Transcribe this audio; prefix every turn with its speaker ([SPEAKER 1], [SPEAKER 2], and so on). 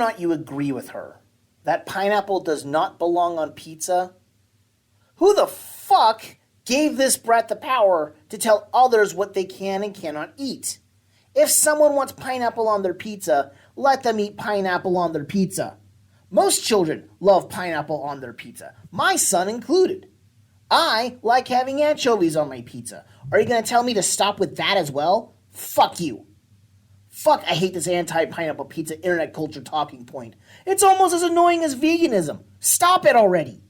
[SPEAKER 1] not you agree with her that pineapple does not belong on pizza? Who the fuck gave this brat the power to tell others what they can and cannot eat? If someone wants pineapple on their pizza, let them eat pineapple on their pizza. Most children love pineapple on their pizza, my son included. I like having anchovies on my pizza. Are you going to tell me to stop with that as well? Fuck you. Fuck, I hate this anti-pineapple pizza internet culture talking point. It's almost as annoying as veganism. Stop it already.